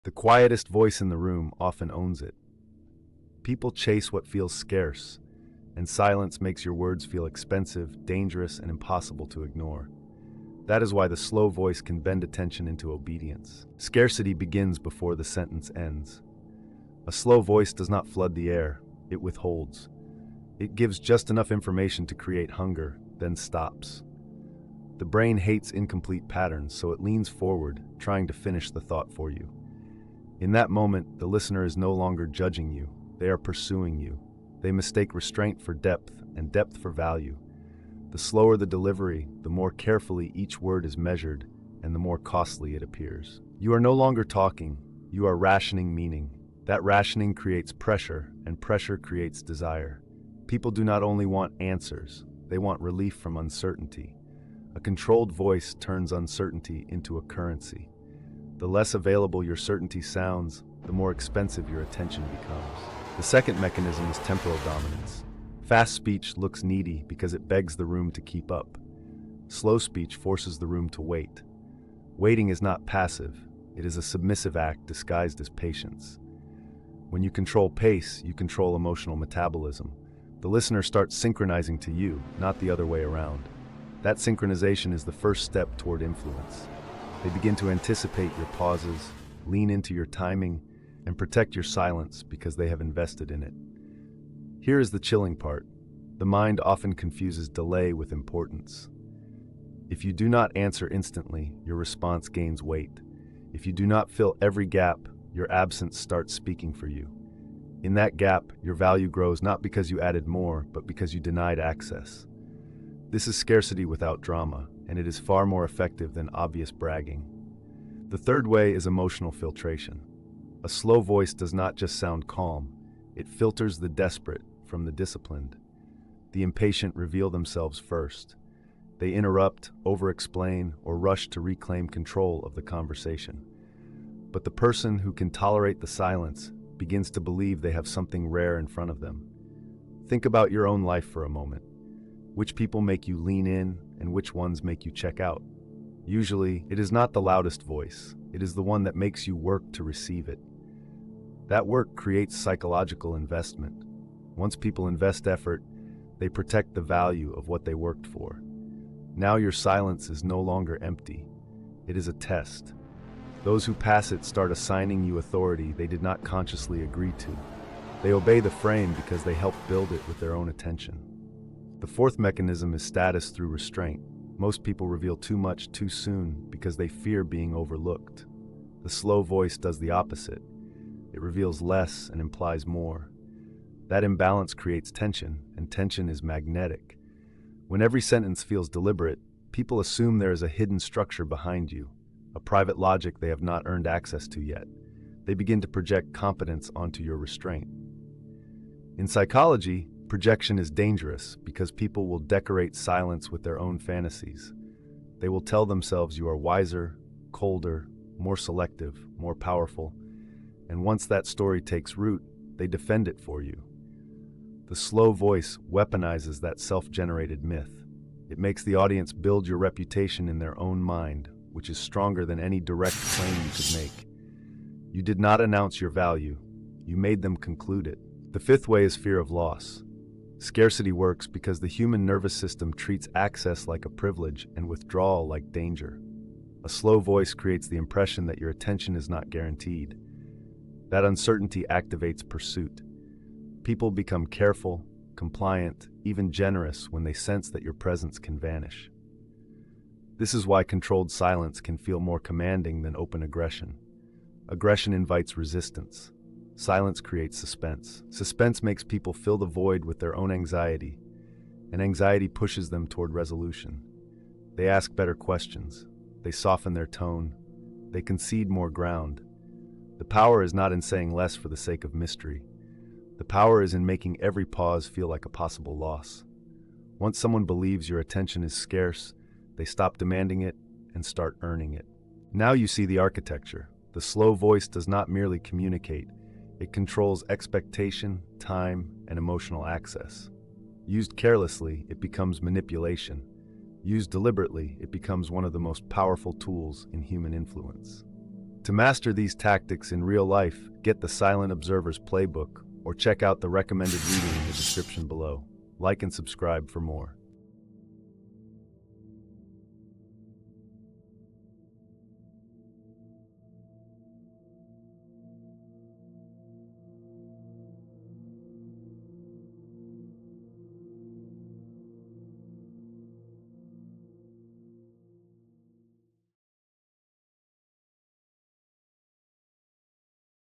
The quietest voice in the room often owns it. People chase what feels scarce, and silence makes your words feel expensive, dangerous, and impossible to ignore. That is why the slow voice can bend attention into obedience. Scarcity begins before the sentence ends. A slow voice does not flood the air, it withholds. It gives just enough information to create hunger, then stops. The brain hates incomplete patterns, so it leans forward, trying to finish the thought for you. In that moment, the listener is no longer judging you, they are pursuing you. They mistake restraint for depth and depth for value. The slower the delivery, the more carefully each word is measured, and the more costly it appears. You are no longer talking, you are rationing meaning. That rationing creates pressure, and pressure creates desire. People do not only want answers, they want relief from uncertainty. A controlled voice turns uncertainty into a currency. The less available your certainty sounds, the more expensive your attention becomes. The second mechanism is temporal dominance. Fast speech looks needy because it begs the room to keep up. Slow speech forces the room to wait. Waiting is not passive, it is a submissive act disguised as patience. When you control pace, you control emotional metabolism. The listener starts synchronizing to you, not the other way around. That synchronization is the first step toward influence. They begin to anticipate your pauses, lean into your timing, and protect your silence because they have invested in it. Here is the chilling part. The mind often confuses delay with importance. If you do not answer instantly, your response gains weight. If you do not fill every gap, your absence starts speaking for you. In that gap, your value grows not because you added more, but because you denied access. This is scarcity without drama, and it is far more effective than obvious bragging. The third way is emotional filtration. A slow voice does not just sound calm, it filters the desperate from the disciplined. The impatient reveal themselves first. They interrupt, over-explain, or rush to reclaim control of the conversation. But the person who can tolerate the silence begins to believe they have something rare in front of them. Think about your own life for a moment. Which people make you lean in, and which ones make you check out? Usually, it is not the loudest voice. It is the one that makes you work to receive it. That work creates psychological investment. Once people invest effort, they protect the value of what they worked for. Now your silence is no longer empty. It is a test. Those who pass it start assigning you authority they did not consciously agree to. They obey the frame because they helped build it with their own attention. The fourth mechanism is status through restraint. Most people reveal too much too soon because they fear being overlooked. The slow voice does the opposite. It reveals less and implies more. That imbalance creates tension, and tension is magnetic. When every sentence feels deliberate, people assume there is a hidden structure behind you, a private logic they have not earned access to yet. They begin to project competence onto your restraint. In psychology, projection is dangerous because people will decorate silence with their own fantasies. They will tell themselves you are wiser, colder, more selective, more powerful, and once that story takes root, they defend it for you. The slow voice weaponizes that self-generated myth. It makes the audience build your reputation in their own mind, which is stronger than any direct claim you could make. You did not announce your value, you made them conclude it. The fifth way is fear of loss. Scarcity works because the human nervous system treats access like a privilege and withdrawal like danger. A slow voice creates the impression that your attention is not guaranteed. That uncertainty activates pursuit. People become careful, compliant, even generous when they sense that your presence can vanish. This is why controlled silence can feel more commanding than open aggression. Aggression invites resistance. Silence creates suspense. Suspense makes people fill the void with their own anxiety, and anxiety pushes them toward resolution. They ask better questions. They soften their tone. They concede more ground. The power is not in saying less for the sake of mystery. The power is in making every pause feel like a possible loss. Once someone believes your attention is scarce, they stop demanding it and start earning it. Now you see the architecture. The slow voice does not merely communicate. It controls expectation, time, and emotional access. Used carelessly, it becomes manipulation. Used deliberately, it becomes one of the most powerful tools in human influence. To master these tactics in real life, get the Silent Observer's Playbook or check out the recommended reading in the description below. Like and subscribe for more.